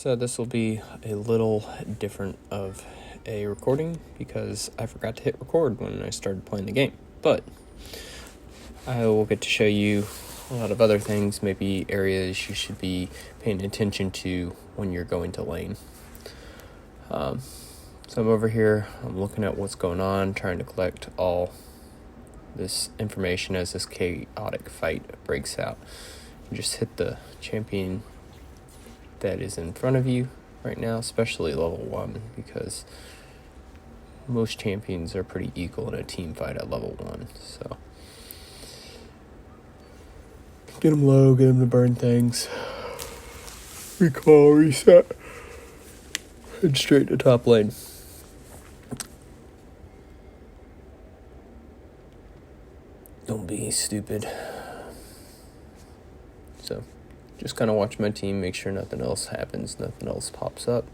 So this will be a little different of a recording because I forgot to hit record when I started playing the game. But I will get to show you a lot of other things, maybe areas you should be paying attention to when you're going to lane. So I'm over here, I'm looking at what's going on, trying to collect all this information as this chaotic fight breaks out. You just hit the champion that is in front of you right now, especially level 1, because most champions are pretty equal in a team fight at level 1. So get them low, get them to burn things, recall, reset, and straight to top lane. Don't be stupid. So just kind of watch my team, make sure nothing else happens, nothing else pops up.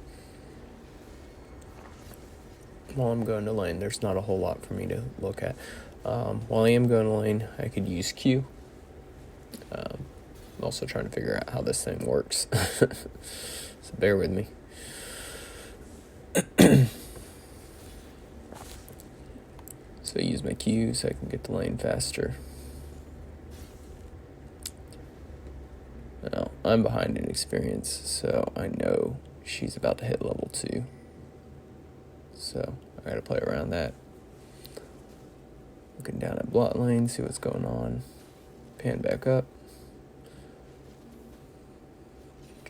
While I'm going to lane, there's not a whole lot for me to look at. While I am going to lane, I could use Q. I'm also trying to figure out how this thing works. So bear with me. So I use my Q so I can get the lane faster. Now, I'm behind in experience, so I know she's about to hit level 2. So I gotta play around that. Looking down at bot lane, see what's going on. Pan back up.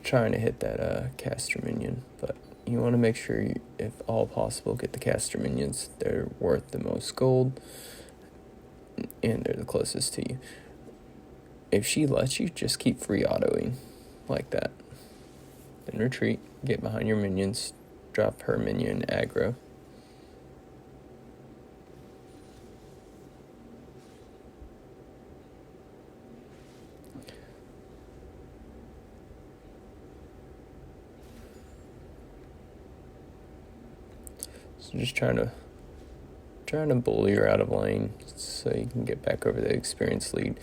Trying to hit that caster minion, but you want to make sure you, if all possible, get the caster minions. They're worth the most gold, and they're the closest to you. If she lets you, just keep free autoing like that. Then retreat, get behind your minions, drop her minion aggro. So just trying to bully her out of lane so you can get back over the experience lead.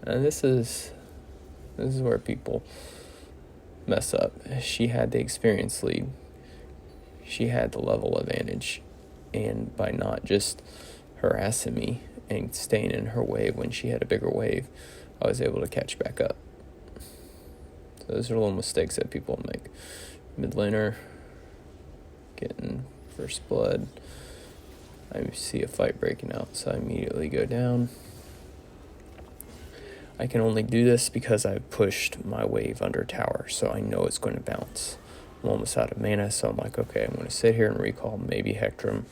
And this is where people mess up. She had the experience lead. She had the level advantage. And by not just harassing me and staying in her wave when she had a bigger wave, I was able to catch back up. So those are little mistakes that people make. Mid laner, getting first blood. I see a fight breaking out, so I immediately go down. I can only do this because I pushed my wave under tower, so I know it's going to bounce. I'm almost out of mana, so I'm like, okay, I'm going to sit here and recall. Maybe Hectrum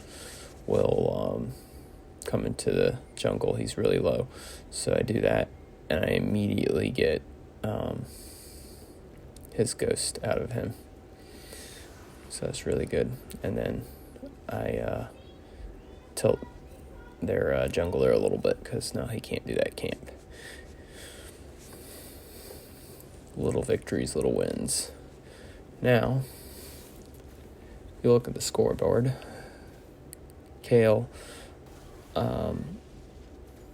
will come into the jungle. He's really low. So I do that, and I immediately get his ghost out of him. So that's really good. And then I tilt their jungler a little bit, because now he can't do that camp. Little victories, little wins. Now, you look at the scoreboard. Kayle,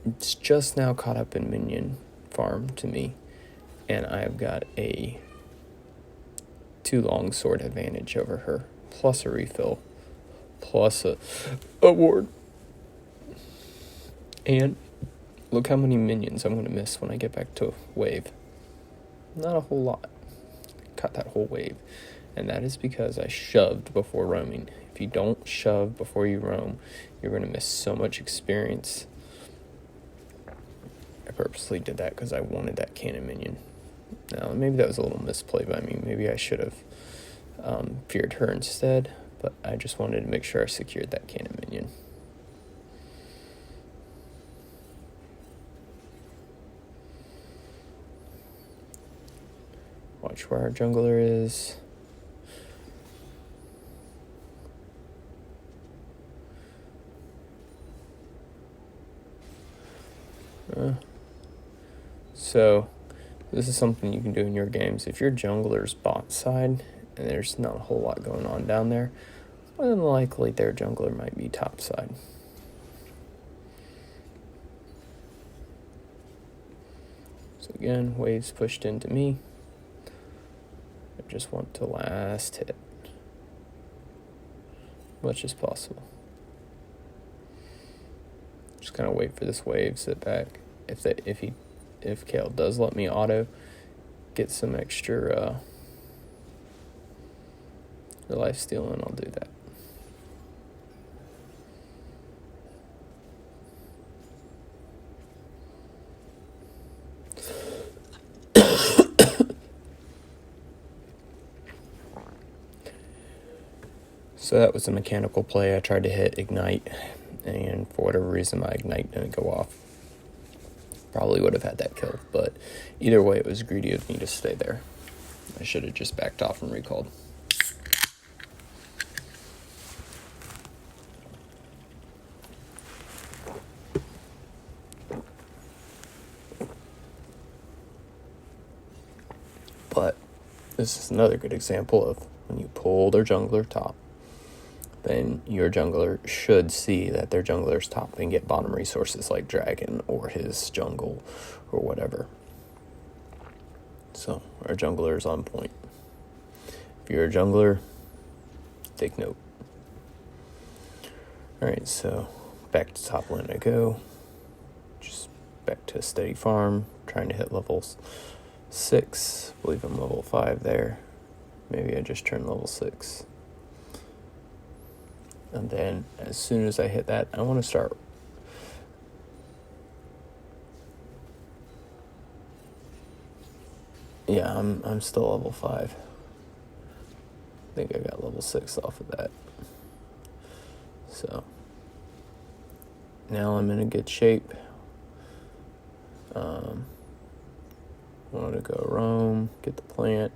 it's just now caught up in minion farm to me, and I've got a 2 longsword advantage over her, plus a refill, plus a ward. And look how many minions I'm going to miss when I get back to wave. Not a whole lot. Cut that whole wave. And that is because I shoved before roaming. If you don't shove before you roam, you're going to miss so much experience. I purposely did that because I wanted that cannon minion. Now, maybe that was a little misplay by me. Maybe I should have feared her instead, but I just wanted to make sure I secured that cannon minion. Watch where our jungler is. So this is something you can do in your games. If your jungler's bot side and there's not a whole lot going on down there, more than likely their jungler might be top side. So again, waves pushed into me. I just want to last hit much as possible. Just kind of wait for this wave, sit back. If Kayle does let me auto, get some extra life steal, and I'll do that. So that was a mechanical play. I tried to hit ignite, and for whatever reason my ignite didn't go off. Probably would have had that kill, but either way it was greedy of me to stay there. I should have just backed off and recalled. But this is another good example of when you pull their jungler top, then your jungler should see that their jungler's top and get bottom resources like dragon or his jungle or whatever. So our jungler is on point. If you're a jungler, take note. Alright, so back to top lane I go. Just back to a steady farm, trying to hit levels 6. I believe I'm level 5 there. Maybe I just turned level 6. And then as soon as I hit that, I want to start. Yeah, I'm still level 5. I think I got level 6 off of that. So now I'm in a good shape. Want to go roam, get the plant.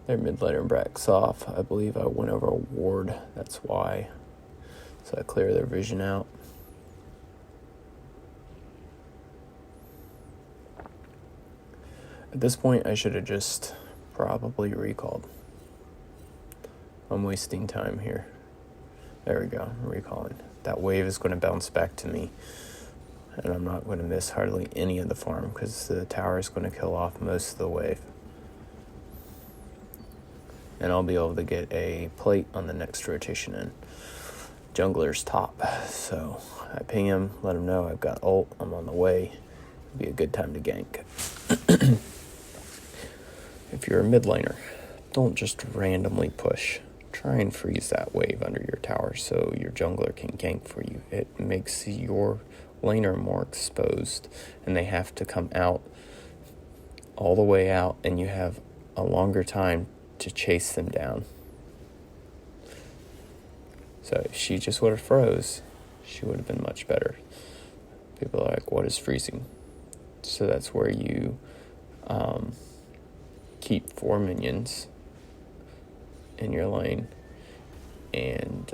Their mid laner Brax off. I believe I went over a ward. That's why. So I clear their vision out. At this point, I should have just probably recalled. I'm wasting time here. There we go, I'm recalling. That wave is going to bounce back to me. And I'm not going to miss hardly any of the farm because the tower is going to kill off most of the wave. And I'll be able to get a plate on the next rotation in. Jungler's top. So I ping him, let him know I've got ult, I'm on the way. It'll be a good time to gank. If you're a mid laner, don't just randomly push. Try and freeze that wave under your tower so your jungler can gank for you. It makes your laner more exposed, and they have to come out all the way out, and you have a longer time to chase them down. So if she just would have froze, she would have been much better. People are like, what is freezing? So that's where you keep 4 minions in your lane, and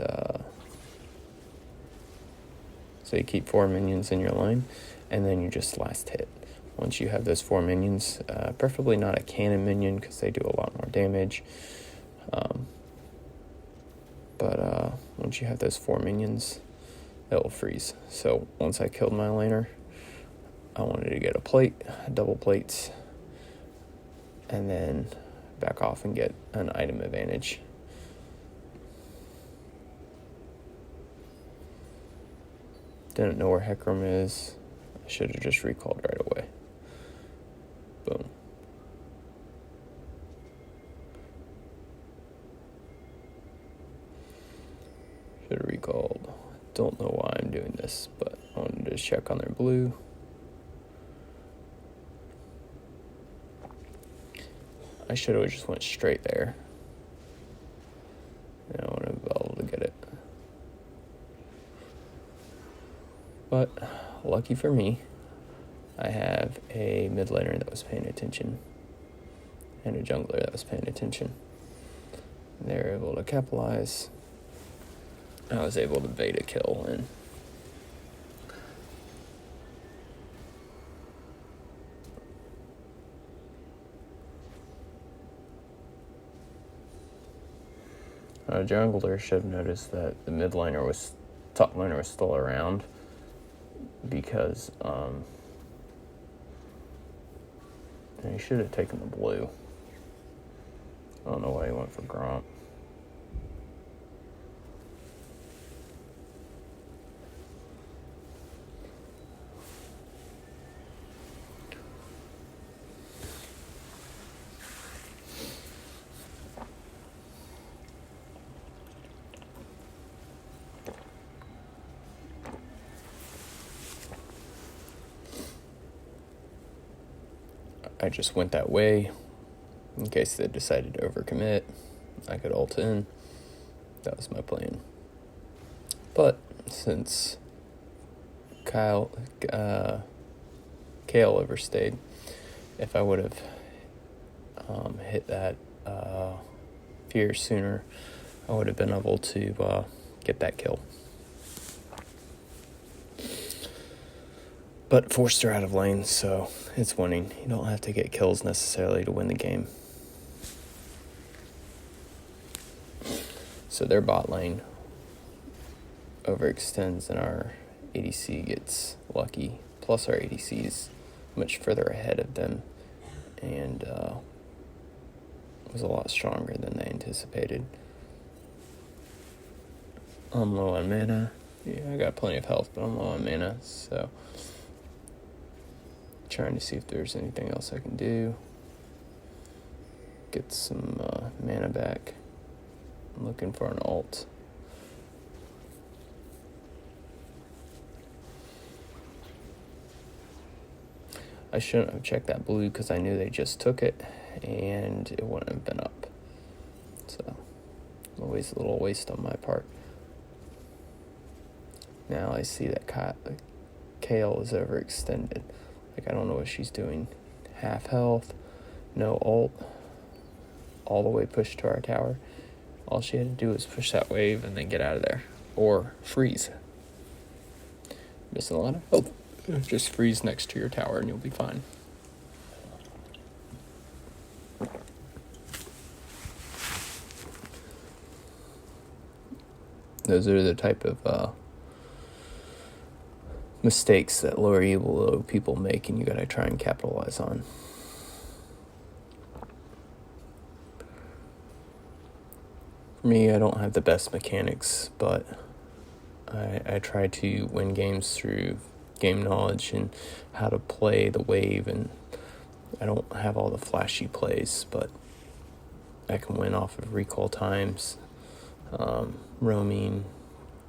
so you keep 4 minions in your lane, and then you just last hit. Once you have those 4 minions, preferably not a cannon minion because they do a lot more damage. But once you have those 4 minions, it will freeze. So once I killed my laner, I wanted to get a plate, double plates, and then back off and get an item advantage. Didn't know where Hecarim is. I should have just recalled right away. Boom. Should have recalled. Don't know why I'm doing this, but I wanted to check on their blue. I should have just went straight there. And I would have been able to get it. But lucky for me, I have a mid laner that was paying attention and a jungler that was paying attention. And they were able to capitalize. I was able to bait a kill, and our jungler should have noticed that the mid laner was, top laner was still around, because And he should have taken the blue. I don't know why he went for Gromp. I just went that way in case they decided to overcommit. I could ult in. That was my plan. But since Kayle overstayed, if I would have hit that fear sooner, I would have been able to get that kill. But forced her out of lane, so it's winning. You don't have to get kills necessarily to win the game. So their bot lane overextends and our ADC gets lucky. Plus our ADC is much further ahead of them and was a lot stronger than they anticipated. I'm low on mana. Yeah, I got plenty of health, but I'm low on mana, so trying to see if there's anything else I can do. Get some mana back. I'm looking for an ult. I shouldn't have checked that blue because I knew they just took it and it wouldn't have been up. So, always a little waste on my part. Now I see that Kayle is overextended. Like, I don't know what she's doing. Half health, no ult, all the way pushed to our tower. All she had to do was push that wave and then get out of there. Or freeze. Missing a lot of health. Just freeze next to your tower and you'll be fine. Those are the type of mistakes that lower elo people make, and you gotta try and capitalize on. For me, I don't have the best mechanics, but I try to win games through game knowledge and how to play the wave, and I don't have all the flashy plays, but I can win off of recall times, roaming.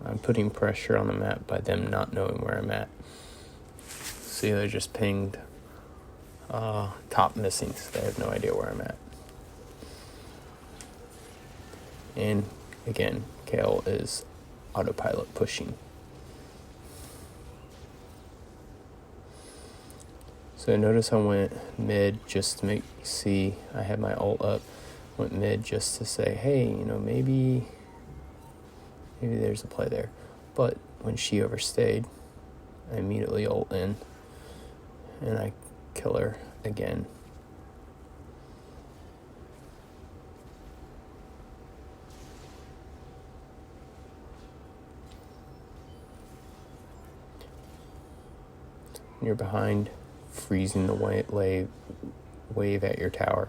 I'm putting pressure on the map by them not knowing where I'm at. See, they just pinged top missing, so they have no idea where I'm at. And again, Kayle is autopilot pushing. So notice I went mid just to see I had my ult up. Went mid just to say, hey, maybe there's a play there. But when she overstayed, I immediately ult in and I kill her again. You're behind, freezing the wave at your tower,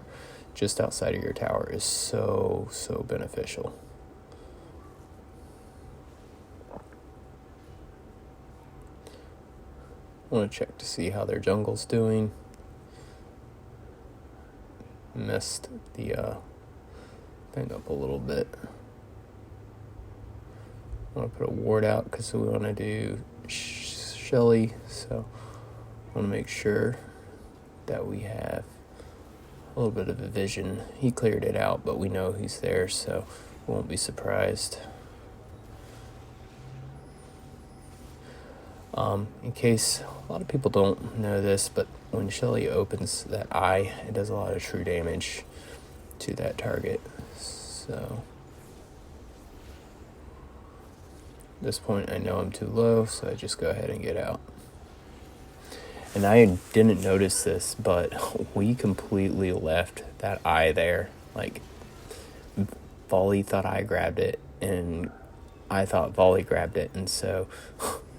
just outside of your tower, is so beneficial. I want to check to see how their jungle's doing. Messed the thing up a little bit. I want to put a ward out because we want to do Shelly, so I want to make sure that we have a little bit of a vision. He cleared it out, but we know he's there, so we won't be surprised. In case a lot of people don't know this, but when Shelly opens that eye, it does a lot of true damage to that target. So at this point, I know I'm too low, so I just go ahead and get out. And I didn't notice this, but we completely left that eye there. Like, Volley thought I grabbed it, and I thought Volley grabbed it, and so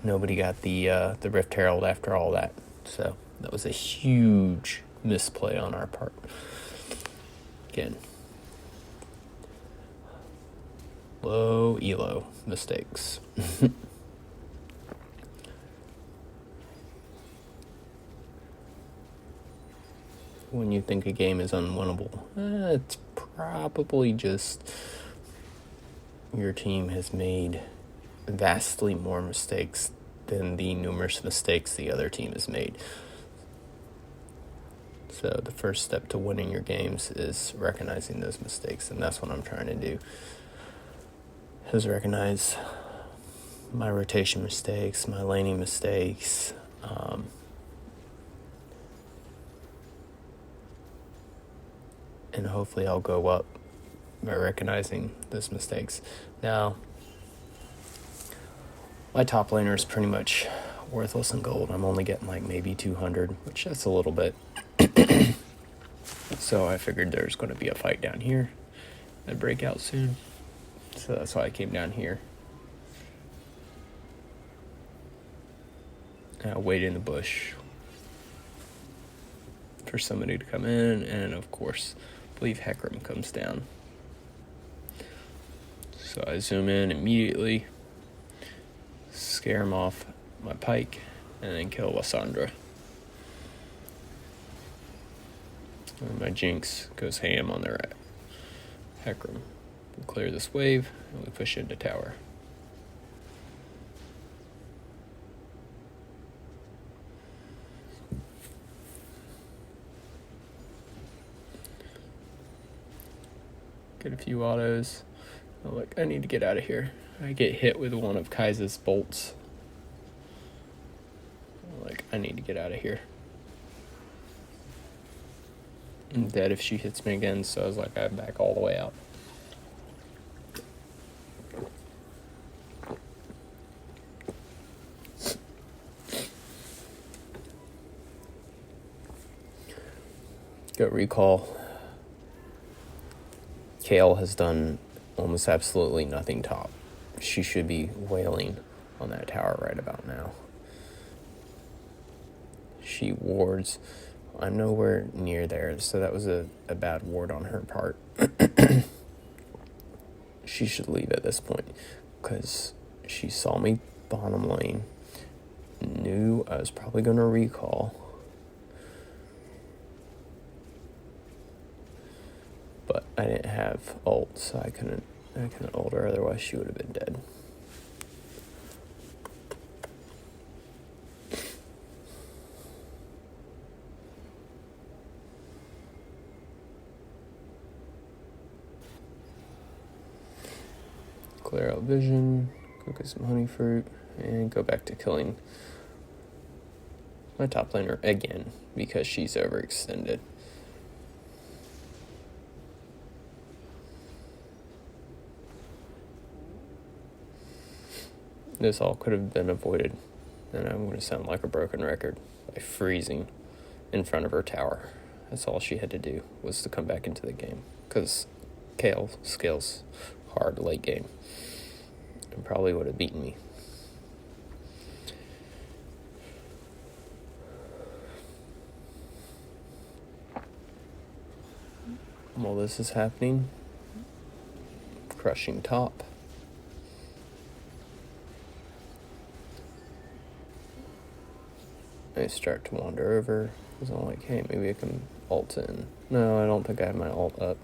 nobody got the Rift Herald after all that. So that was a huge misplay on our part. Again, low elo mistakes. When you think a game is unwinnable, it's probably just your team has made vastly more mistakes than the numerous mistakes the other team has made. So the first step to winning your games is recognizing those mistakes, and that's what I'm trying to do, is recognize my rotation mistakes, my laning mistakes, and hopefully I'll go up by recognizing those mistakes. Now, my top laner is pretty much worthless in gold. I'm only getting like maybe 200, which that's a little bit. So I figured there's going to be a fight down here. I'd break out soon. So that's why I came down here. I wait in the bush for somebody to come in, and of course, I believe Hecarim comes down. So I zoom in immediately, scare him off my pike, and then kill Lysandra. And my Jinx goes ham on their Hecarim. We clear this wave, and we push into tower. Get a few autos. I'm like, I need to get out of here. I get hit with one of Kai'Sa's bolts. I'm like, I need to get out of here. I'm dead if she hits me again, so I was like, I back all the way out. Go recall. Kayle has done almost absolutely nothing top. She should be wailing on that tower right about now. She wards. I'm nowhere near there, so that was a bad ward on her part. She should leave at this point, because she saw me bottom lane, knew I was probably going to recall, but I didn't have ult, so I couldn't ult her, otherwise she would have been dead. Clear out vision, go get some honey fruit, and go back to killing my top laner again, because she's overextended. This all could have been avoided, and I'm going to sound like a broken record, by freezing in front of her tower. That's all she had to do, was to come back into the game, because Kayle scales hard late game, and probably would have beaten me. While this is happening, crushing top. I start to wander over, because I'm like, hey, maybe I can ult in. No, I don't think I have my ult up.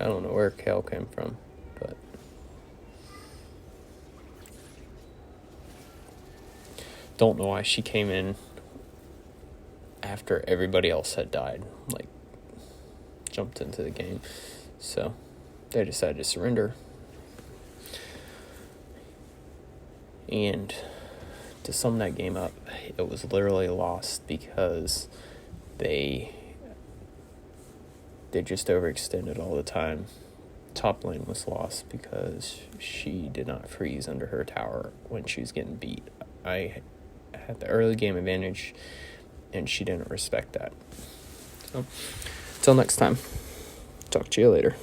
I don't know where Kayle came from, but don't know why she came in after everybody else had died, like jumped into the game. So they decided to surrender. And to sum that game up, it was literally lost because they just overextended all the time. top lane was lost because she did not freeze under her tower when she was getting beat. I had the early game advantage, and she didn't respect that. So, until next time, talk to you later.